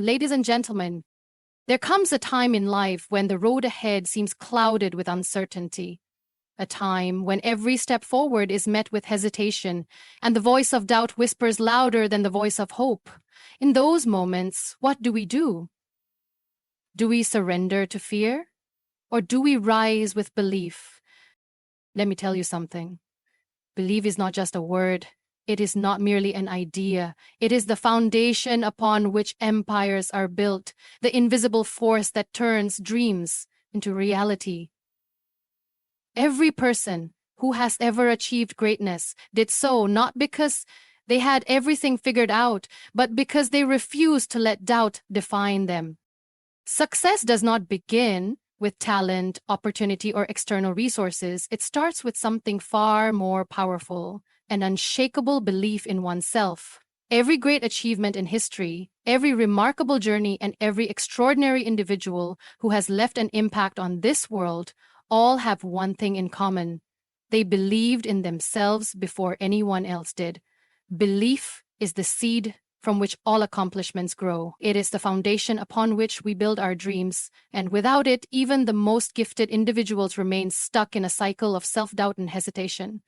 Ladies and gentlemen, there comes a time in life when the road ahead seems clouded with uncertainty. A time when every step forward is met with hesitation, and the voice of doubt whispers louder than the voice of hope. In those moments, what do we do? Do we surrender to fear? Or do we rise with belief? Let me tell you something. Belief is not just a word. It is not merely an idea. It is the foundation upon which empires are built, the invisible force that turns dreams into reality. Every person who has ever achieved greatness did so not because they had everything figured out, but because they refused to let doubt define them. Success does not begin with talent, opportunity, or external resources. It starts with something far more powerful, an unshakable belief in oneself. Every great achievement in history, every remarkable journey, and every extraordinary individual who has left an impact on this world all have one thing in common. They believed in themselves before anyone else did. Belief is the seed from which all accomplishments grow. It is the foundation upon which we build our dreams, and without it, even the most gifted individuals remain stuck in a cycle of self-doubt and hesitation.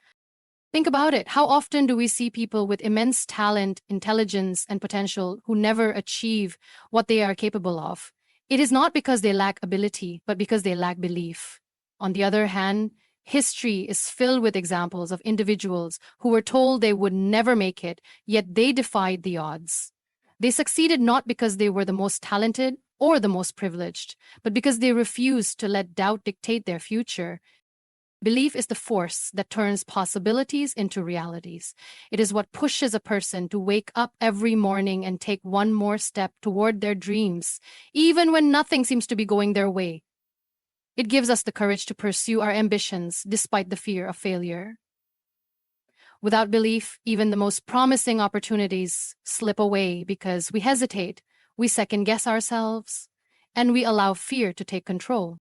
Think about it. How often do we see people with immense talent, intelligence, and potential who never achieve what they are capable of? It is not because they lack ability, but because they lack belief. On the other hand, history is filled with examples of individuals who were told they would never make it, yet they defied the odds. They succeeded not because they were the most talented or the most privileged, but because they refused to let doubt dictate their future. Belief is the force that turns possibilities into realities. It is what pushes a person to wake up every morning and take one more step toward their dreams, even when nothing seems to be going their way. It gives us the courage to pursue our ambitions despite the fear of failure. Without belief, even the most promising opportunities slip away because we hesitate, we second-guess ourselves, and we allow fear to take control.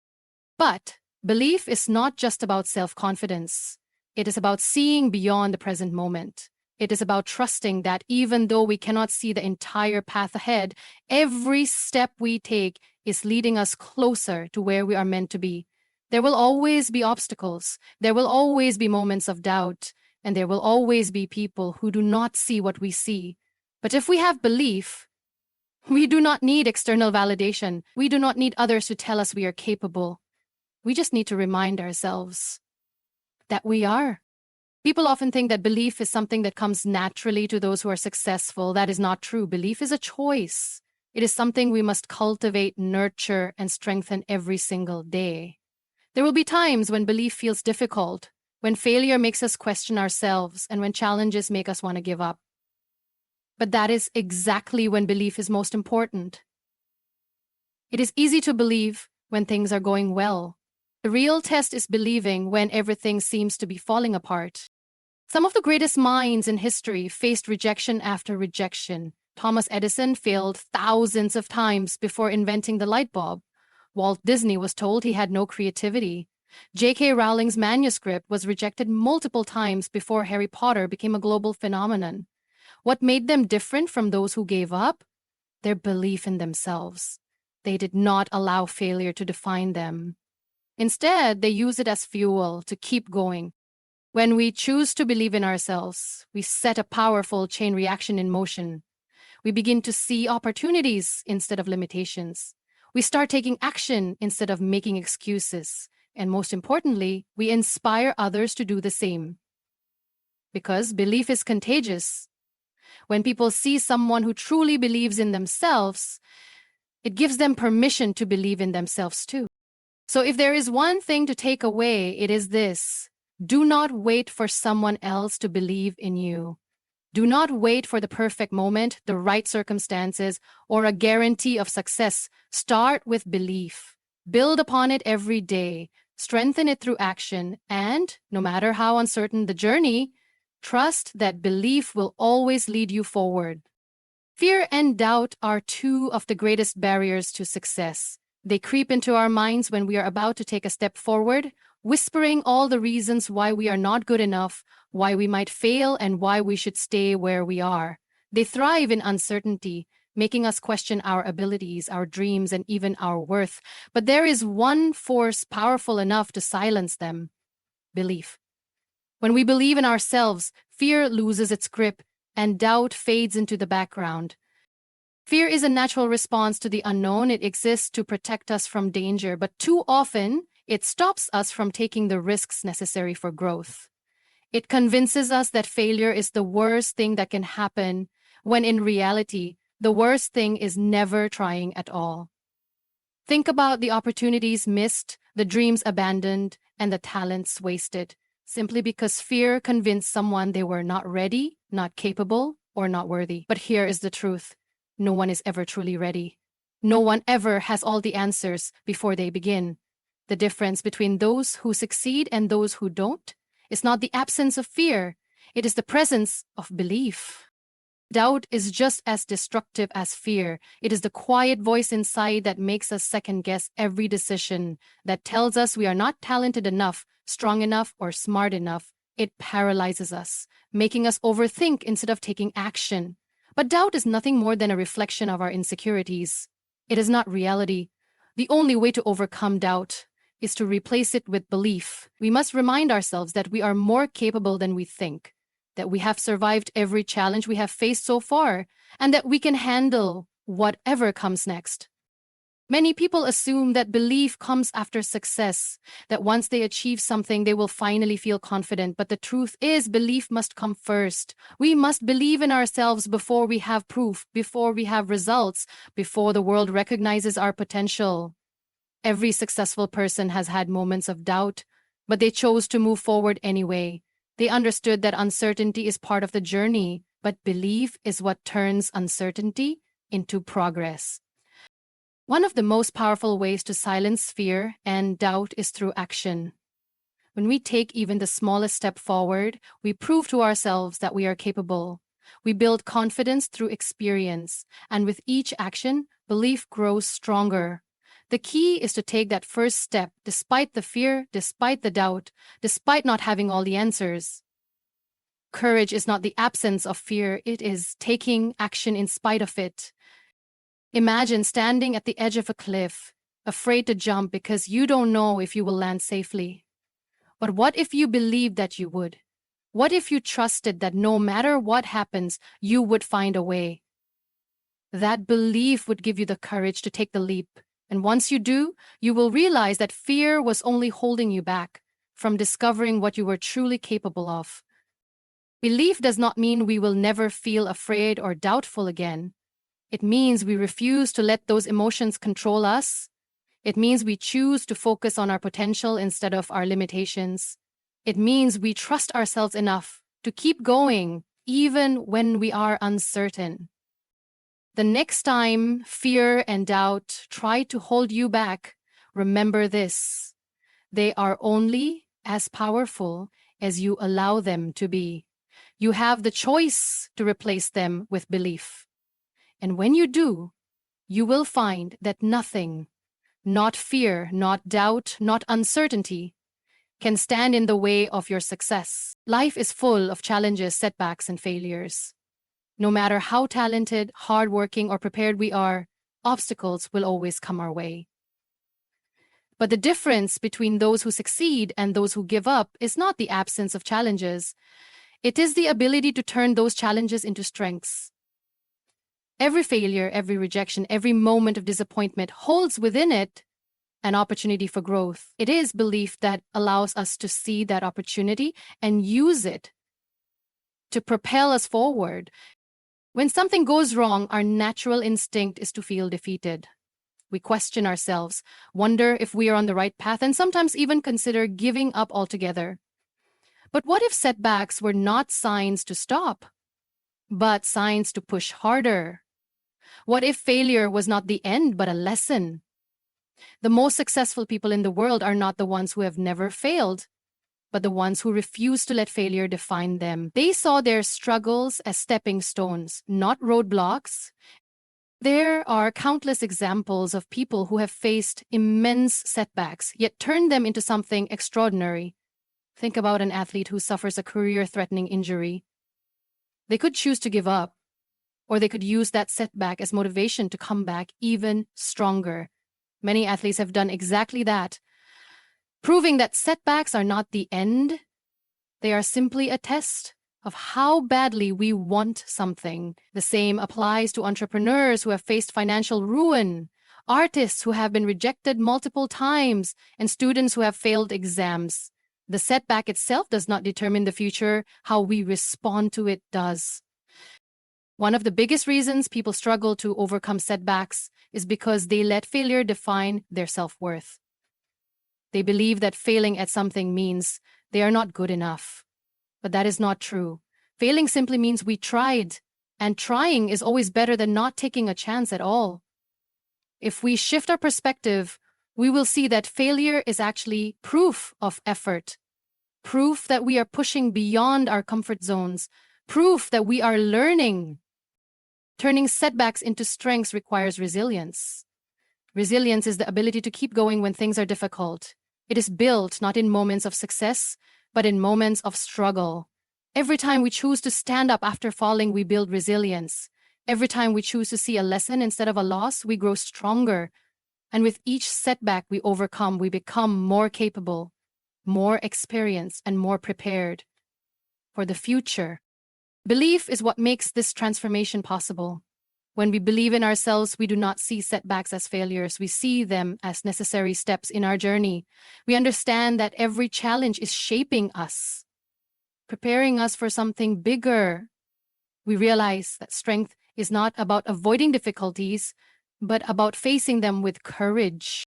But belief is not just about self-confidence. It is about seeing beyond the present moment. It is about trusting that even though we cannot see the entire path ahead, every step we take is leading us closer to where we are meant to be. There will always be obstacles. There will always be moments of doubt. And there will always be people who do not see what we see. But if we have belief, we do not need external validation. We do not need others to tell us we are capable. We just need to remind ourselves that we are. People often think that belief is something that comes naturally to those who are successful. That is not true. Belief is a choice. It is something we must cultivate, nurture, and strengthen every single day. There will be times when belief feels difficult, when failure makes us question ourselves, and when challenges make us want to give up. But that is exactly when belief is most important. It is easy to believe when things are going well. The real test is believing when everything seems to be falling apart. Some of the greatest minds in history faced rejection after rejection. Thomas Edison failed thousands of times before inventing the light bulb. Walt Disney was told he had no creativity. J.K. Rowling's manuscript was rejected multiple times before Harry Potter became a global phenomenon. What made them different from those who gave up? Their belief in themselves. They did not allow failure to define them. Instead, they use it as fuel to keep going. When we choose to believe in ourselves, we set a powerful chain reaction in motion. We begin to see opportunities instead of limitations. We start taking action instead of making excuses. And most importantly, we inspire others to do the same. Because belief is contagious. When people see someone who truly believes in themselves, it gives them permission to believe in themselves too. So if there is one thing to take away, it is this. Do not wait for someone else to believe in you. Do not wait for the perfect moment, the right circumstances, or a guarantee of success. Start with belief. Build upon it every day. Strengthen it through action. And, no matter how uncertain the journey, trust that belief will always lead you forward. Fear and doubt are two of the greatest barriers to success. They creep into our minds when we are about to take a step forward, whispering all the reasons why we are not good enough, why we might fail, and why we should stay where we are. They thrive in uncertainty, making us question our abilities, our dreams, and even our worth. But there is one force powerful enough to silence them: belief. When we believe in ourselves, fear loses its grip and doubt fades into the background. Fear is a natural response to the unknown. It exists to protect us from danger, but too often it stops us from taking the risks necessary for growth. It convinces us that failure is the worst thing that can happen, when in reality, the worst thing is never trying at all. Think about the opportunities missed, the dreams abandoned, and the talents wasted, simply because fear convinced someone they were not ready, not capable, or not worthy. But here is the truth: no one is ever truly ready. No one ever has all the answers before they begin. The difference between those who succeed and those who don't is not the absence of fear, it is the presence of belief. Doubt is just as destructive as fear. It is the quiet voice inside that makes us second-guess every decision, that tells us we are not talented enough, strong enough, or smart enough. It paralyzes us, making us overthink instead of taking action. But doubt is nothing more than a reflection of our insecurities. It is not reality. The only way to overcome doubt is to replace it with belief. We must remind ourselves that we are more capable than we think, that we have survived every challenge we have faced so far, and that we can handle whatever comes next. Many people assume that belief comes after success, that once they achieve something, they will finally feel confident. But the truth is, belief must come first. We must believe in ourselves before we have proof, before we have results, before the world recognizes our potential. Every successful person has had moments of doubt, but they chose to move forward anyway. They understood that uncertainty is part of the journey, but belief is what turns uncertainty into progress. One of the most powerful ways to silence fear and doubt is through action. When we take even the smallest step forward, we prove to ourselves that we are capable. We build confidence through experience, and with each action, belief grows stronger. The key is to take that first step, despite the fear, despite the doubt, despite not having all the answers. Courage is not the absence of fear, it is taking action in spite of it. Imagine standing at the edge of a cliff, afraid to jump because you don't know if you will land safely. But what if you believed that you would? What if you trusted that no matter what happens, you would find a way? That belief would give you the courage to take the leap. And once you do, you will realize that fear was only holding you back from discovering what you were truly capable of. Belief does not mean we will never feel afraid or doubtful again. It means we refuse to let those emotions control us. It means we choose to focus on our potential instead of our limitations. It means we trust ourselves enough to keep going even when we are uncertain. The next time fear and doubt try to hold you back, remember this: they are only as powerful as you allow them to be. You have the choice to replace them with belief. And when you do, you will find that nothing, not fear, not doubt, not uncertainty, can stand in the way of your success. Life is full of challenges, setbacks, and failures. No matter how talented, hardworking, or prepared we are, obstacles will always come our way. But the difference between those who succeed and those who give up is not the absence of challenges. It is the ability to turn those challenges into strengths. Every failure, every rejection, every moment of disappointment holds within it an opportunity for growth. It is belief that allows us to see that opportunity and use it to propel us forward. When something goes wrong, our natural instinct is to feel defeated. We question ourselves, wonder if we are on the right path, and sometimes even consider giving up altogether. But what if setbacks were not signs to stop, but signs to push harder? What if failure was not the end, but a lesson? The most successful people in the world are not the ones who have never failed, but the ones who refuse to let failure define them. They saw their struggles as stepping stones, not roadblocks. There are countless examples of people who have faced immense setbacks, yet turned them into something extraordinary. Think about an athlete who suffers a career-threatening injury. They could choose to give up, or they could use that setback as motivation to come back even stronger. Many athletes have done exactly that, proving that setbacks are not the end. They are simply a test of how badly we want something. The same applies to entrepreneurs who have faced financial ruin, artists who have been rejected multiple times, and students who have failed exams. The setback itself does not determine the future, how we respond to it does. One of the biggest reasons people struggle to overcome setbacks is because they let failure define their self-worth. They believe that failing at something means they are not good enough. But that is not true. Failing simply means we tried, and trying is always better than not taking a chance at all. If we shift our perspective, we will see that failure is actually proof of effort, proof that we are pushing beyond our comfort zones, proof that we are learning. Turning setbacks into strengths requires resilience. Resilience is the ability to keep going when things are difficult. It is built not in moments of success, but in moments of struggle. Every time we choose to stand up after falling, we build resilience. Every time we choose to see a lesson instead of a loss, we grow stronger. And with each setback we overcome, we become more capable, more experienced, and more prepared for the future. Belief is what makes this transformation possible. When we believe in ourselves, we do not see setbacks as failures. We see them as necessary steps in our journey. We understand that every challenge is shaping us, preparing us for something bigger. We realize that strength is not about avoiding difficulties, but about facing them with courage.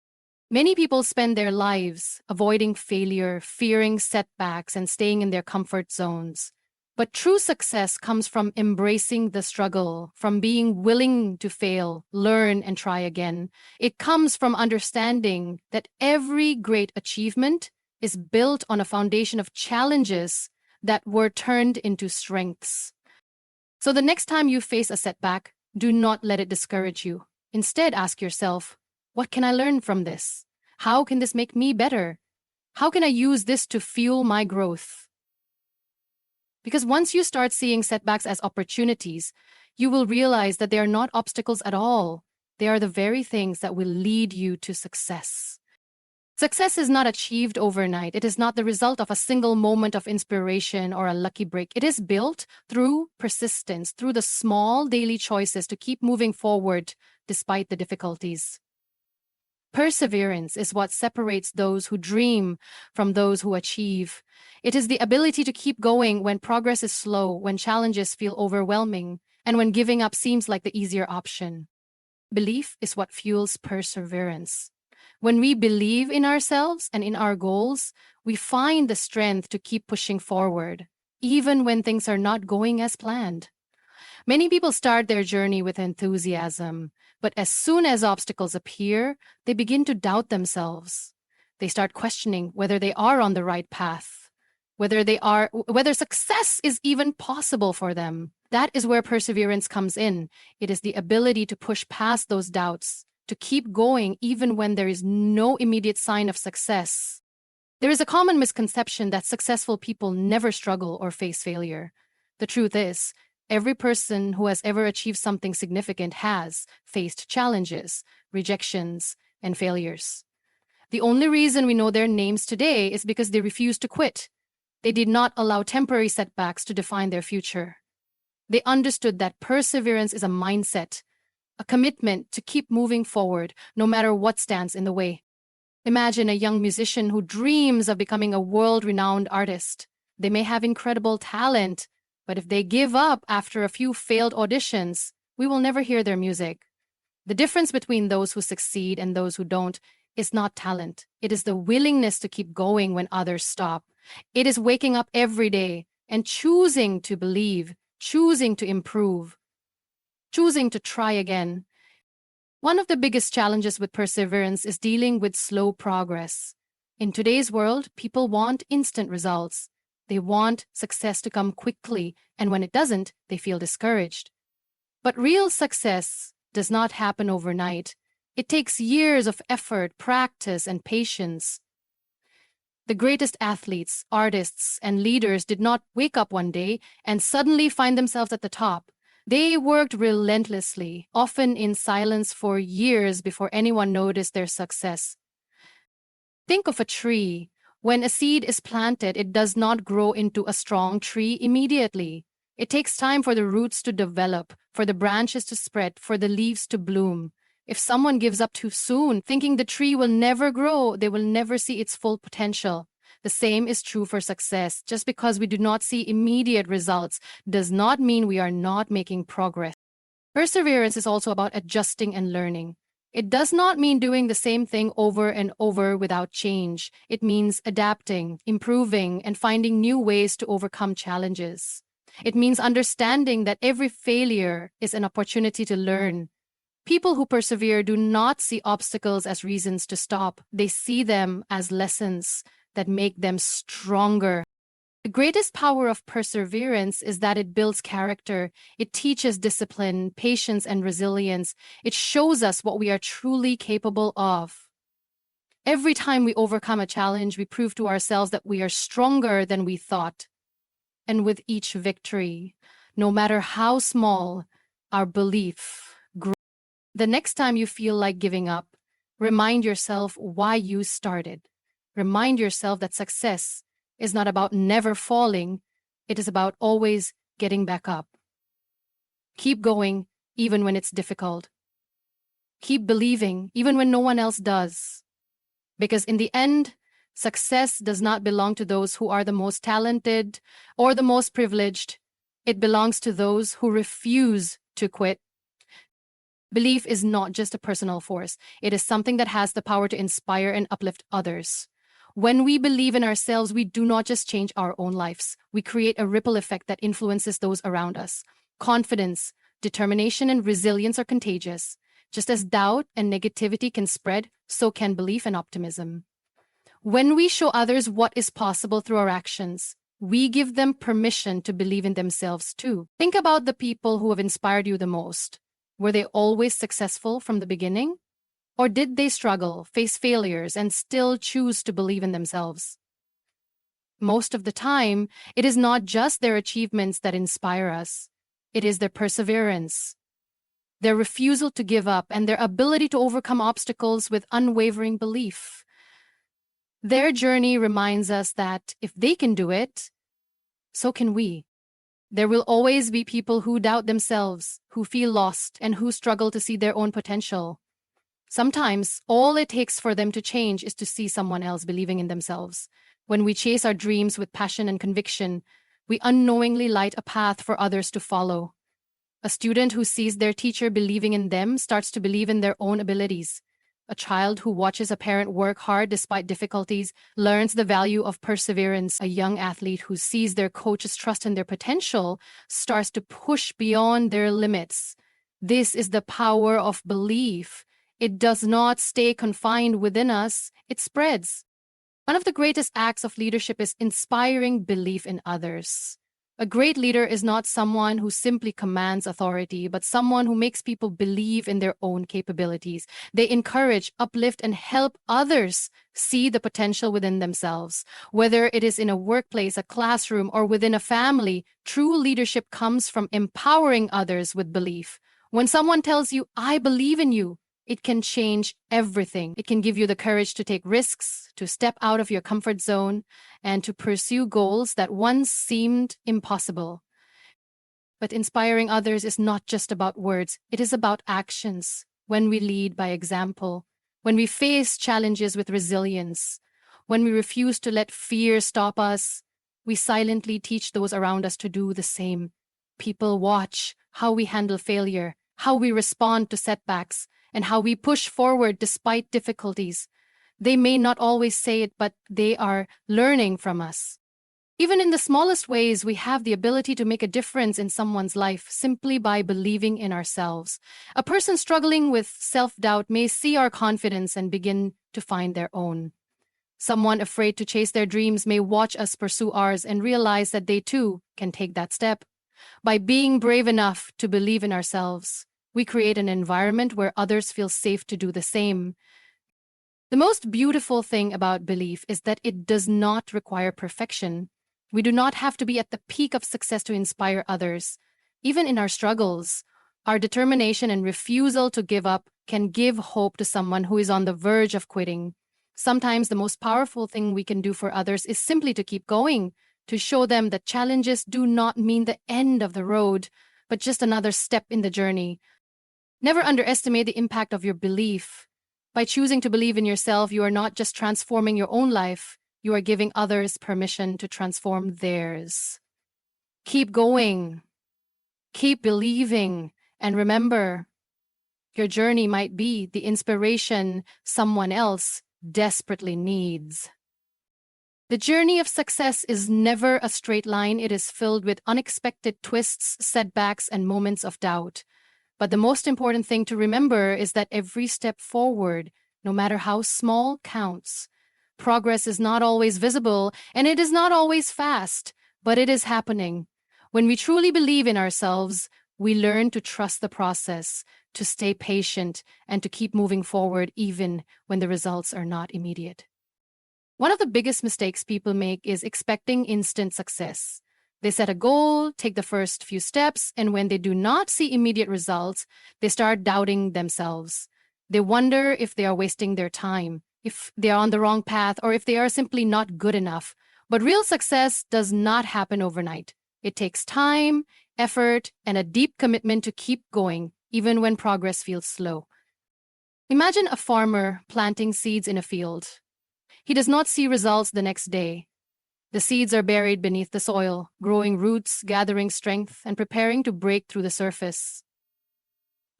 Many people spend their lives avoiding failure, fearing setbacks, and staying in their comfort zones. But true success comes from embracing the struggle, from being willing to fail, learn, and try again. It comes from understanding that every great achievement is built on a foundation of challenges that were turned into strengths. So the next time you face a setback, do not let it discourage you. Instead, ask yourself, what can I learn from this? How can this make me better? How can I use this to fuel my growth? Because once you start seeing setbacks as opportunities, you will realize that they are not obstacles at all. They are the very things that will lead you to success. Success is not achieved overnight. It is not the result of a single moment of inspiration or a lucky break. It is built through persistence, through the small daily choices to keep moving forward despite the difficulties. Perseverance is what separates those who dream from those who achieve. It is the ability to keep going when progress is slow, when challenges feel overwhelming, and when giving up seems like the easier option. Belief is what fuels perseverance. When we believe in ourselves and in our goals, we find the strength to keep pushing forward, even when things are not going as planned. Many people start their journey with enthusiasm, but as soon as obstacles appear, they begin to doubt themselves. They start questioning whether they are on the right path, whether success is even possible for them. That is where perseverance comes in. It is the ability to push past those doubts, to keep going even when there is no immediate sign of success. There is a common misconception that successful people never struggle or face failure. The truth is, every person who has ever achieved something significant has faced challenges, rejections, and failures. The only reason we know their names today is because they refused to quit. They did not allow temporary setbacks to define their future. They understood that perseverance is a mindset, a commitment to keep moving forward no matter what stands in the way. Imagine a young musician who dreams of becoming a world-renowned artist. They may have incredible talent, but if they give up after a few failed auditions, we will never hear their music. The difference between those who succeed and those who don't is not talent. It is the willingness to keep going when others stop. It is waking up every day and choosing to believe, choosing to improve, choosing to try again. One of the biggest challenges with perseverance is dealing with slow progress. In today's world, people want instant results. They want success to come quickly, and when it doesn't, they feel discouraged. But real success does not happen overnight. It takes years of effort, practice, and patience. The greatest athletes, artists, and leaders did not wake up one day and suddenly find themselves at the top. They worked relentlessly, often in silence for years before anyone noticed their success. Think of a tree. When a seed is planted, it does not grow into a strong tree immediately. It takes time for the roots to develop, for the branches to spread, for the leaves to bloom. If someone gives up too soon, thinking the tree will never grow, they will never see its full potential. The same is true for success. Just because we do not see immediate results does not mean we are not making progress. Perseverance is also about adjusting and learning. It does not mean doing the same thing over and over without change. It means adapting, improving, and finding new ways to overcome challenges. It means understanding that every failure is an opportunity to learn. People who persevere do not see obstacles as reasons to stop. They see them as lessons that make them stronger. The greatest power of perseverance is that it builds character. It teaches discipline, patience, and resilience. It shows us what we are truly capable of. Every time we overcome a challenge, we prove to ourselves that we are stronger than we thought. And with each victory, no matter how small, our belief grows. The next time you feel like giving up, remind yourself why you started. Remind yourself that success is not about never falling, it is about always getting back up. Keep going, even when it's difficult. Keep believing, even when no one else does. Because in the end, success does not belong to those who are the most talented or the most privileged. It belongs to those who refuse to quit. Belief is not just a personal force. It is something that has the power to inspire and uplift others. When we believe in ourselves, we do not just change our own lives. We create a ripple effect that influences those around us. Confidence, determination, and resilience are contagious. Just as doubt and negativity can spread, so can belief and optimism. When we show others what is possible through our actions, we give them permission to believe in themselves too. Think about the people who have inspired you the most. Were they always successful from the beginning? Or did they struggle, face failures, and still choose to believe in themselves? Most of the time, it is not just their achievements that inspire us. It is their perseverance, their refusal to give up, and their ability to overcome obstacles with unwavering belief. Their journey reminds us that if they can do it, so can we. There will always be people who doubt themselves, who feel lost, and who struggle to see their own potential. Sometimes, all it takes for them to change is to see someone else believing in themselves. When we chase our dreams with passion and conviction, we unknowingly light a path for others to follow. A student who sees their teacher believing in them starts to believe in their own abilities. A child who watches a parent work hard despite difficulties learns the value of perseverance. A young athlete who sees their coach's trust in their potential starts to push beyond their limits. This is the power of belief. It does not stay confined within us, it spreads. One of the greatest acts of leadership is inspiring belief in others. A great leader is not someone who simply commands authority, but someone who makes people believe in their own capabilities. They encourage, uplift, and help others see the potential within themselves. Whether it is in a workplace, a classroom, or within a family, true leadership comes from empowering others with belief. When someone tells you, "I believe in you," it can change everything. It can give you the courage to take risks, to step out of your comfort zone, and to pursue goals that once seemed impossible. But inspiring others is not just about words, it is about actions. When we lead by example, when we face challenges with resilience, when we refuse to let fear stop us, we silently teach those around us to do the same. People watch how we handle failure, how we respond to setbacks, and how we push forward despite difficulties. They may not always say it, but they are learning from us. Even in the smallest ways, we have the ability to make a difference in someone's life simply by believing in ourselves. A person struggling with self-doubt may see our confidence and begin to find their own. Someone afraid to chase their dreams may watch us pursue ours and realize that they too can take that step. By being brave enough to believe in ourselves, we create an environment where others feel safe to do the same. The most beautiful thing about belief is that it does not require perfection. We do not have to be at the peak of success to inspire others. Even in our struggles, our determination and refusal to give up can give hope to someone who is on the verge of quitting. Sometimes the most powerful thing we can do for others is simply to keep going, to show them that challenges do not mean the end of the road, but just another step in the journey. Never underestimate the impact of your belief. By choosing to believe in yourself, you are not just transforming your own life, you are giving others permission to transform theirs. Keep going, keep believing, and remember, your journey might be the inspiration someone else desperately needs. The journey of success is never a straight line. It is filled with unexpected twists, setbacks, and moments of doubt. But the most important thing to remember is that every step forward, no matter how small, counts. Progress is not always visible, and it is not always fast, but it is happening. When we truly believe in ourselves, we learn to trust the process, to stay patient, and to keep moving forward even when the results are not immediate. One of the biggest mistakes people make is expecting instant success. They set a goal, take the first few steps, and when they do not see immediate results, they start doubting themselves. They wonder if they are wasting their time, if they are on the wrong path, or if they are simply not good enough. But real success does not happen overnight. It takes time, effort, and a deep commitment to keep going, even when progress feels slow. Imagine a farmer planting seeds in a field. He does not see results the next day. The seeds are buried beneath the soil, growing roots, gathering strength, and preparing to break through the surface.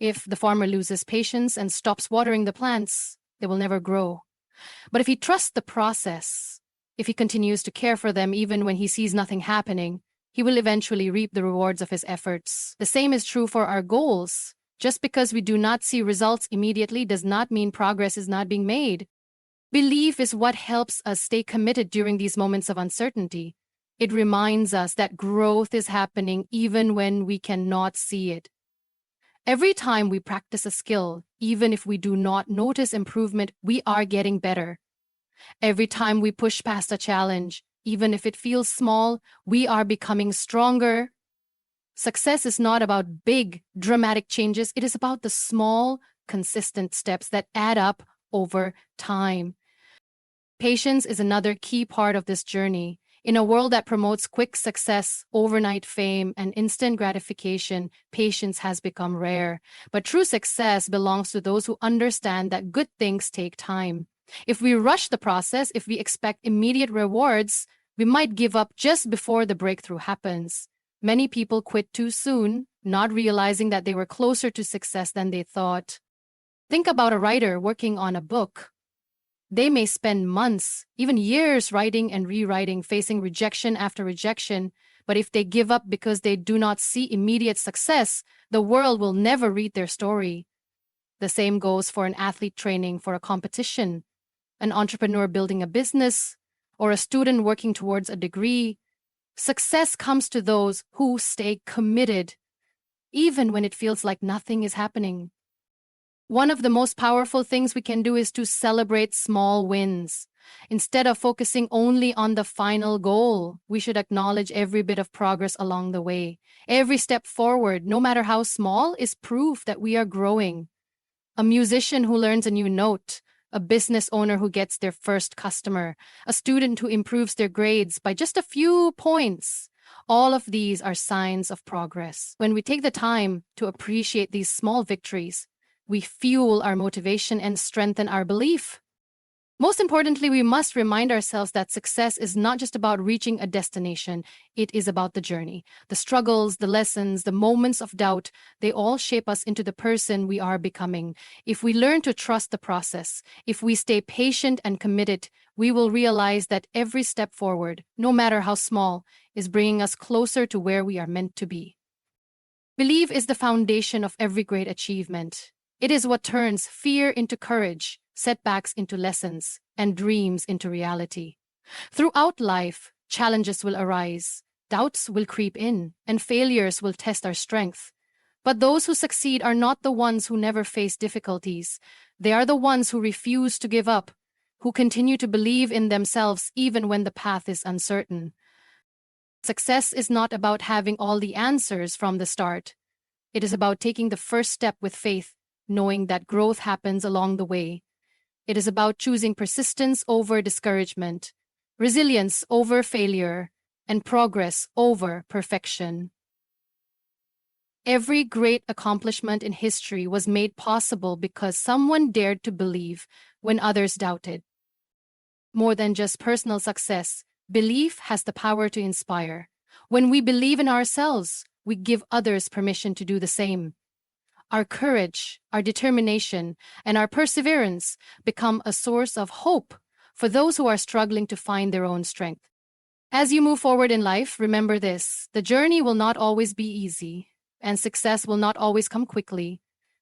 If the farmer loses patience and stops watering the plants, they will never grow. But if he trusts the process, if he continues to care for them even when he sees nothing happening, he will eventually reap the rewards of his efforts. The same is true for our goals. Just because we do not see results immediately does not mean progress is not being made. Belief is what helps us stay committed during these moments of uncertainty. It reminds us that growth is happening even when we cannot see it. Every time we practice a skill, even if we do not notice improvement, we are getting better. Every time we push past a challenge, even if it feels small, we are becoming stronger. Success is not about big, dramatic changes. It is about the small, consistent steps that add up over time. Patience is another key part of this journey. In a world that promotes quick success, overnight fame, and instant gratification, patience has become rare. But true success belongs to those who understand that good things take time. If we rush the process, if we expect immediate rewards, we might give up just before the breakthrough happens. Many people quit too soon, not realizing that they were closer to success than they thought. Think about a writer working on a book. They may spend months, even years writing and rewriting, facing rejection after rejection, but if they give up because they do not see immediate success, the world will never read their story. The same goes for an athlete training for a competition, an entrepreneur building a business, or a student working towards a degree. Success comes to those who stay committed, even when it feels like nothing is happening. One of the most powerful things we can do is to celebrate small wins. Instead of focusing only on the final goal, we should acknowledge every bit of progress along the way. Every step forward, no matter how small, is proof that we are growing. A musician who learns a new note, a business owner who gets their first customer, a student who improves their grades by just a few points. All of these are signs of progress. When we take the time to appreciate these small victories, we fuel our motivation and strengthen our belief. Most importantly, we must remind ourselves that success is not just about reaching a destination. It is about the journey. The struggles, the lessons, the moments of doubt, they all shape us into the person we are becoming. If we learn to trust the process, if we stay patient and committed, we will realize that every step forward, no matter how small, is bringing us closer to where we are meant to be. Belief is the foundation of every great achievement. It is what turns fear into courage, setbacks into lessons, and dreams into reality. Throughout life, challenges will arise, doubts will creep in, and failures will test our strength. But those who succeed are not the ones who never face difficulties. They are the ones who refuse to give up, who continue to believe in themselves even when the path is uncertain. Success is not about having all the answers from the start. It is about taking the first step with faith, knowing that growth happens along the way. It is about choosing persistence over discouragement, resilience over failure, and progress over perfection. Every great accomplishment in history was made possible because someone dared to believe when others doubted. More than just personal success, belief has the power to inspire. When we believe in ourselves, we give others permission to do the same. Our courage, our determination, and our perseverance become a source of hope for those who are struggling to find their own strength. As you move forward in life, remember this: the journey will not always be easy, and success will not always come quickly,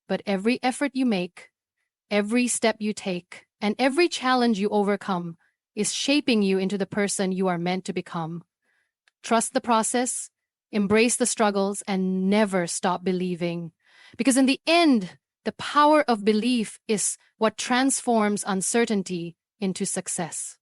but every effort you make, every step you take, and every challenge you overcome is shaping you into the person you are meant to become. Trust the process, embrace the struggles, and never stop believing. Because in the end, the power of belief is what transforms uncertainty into success.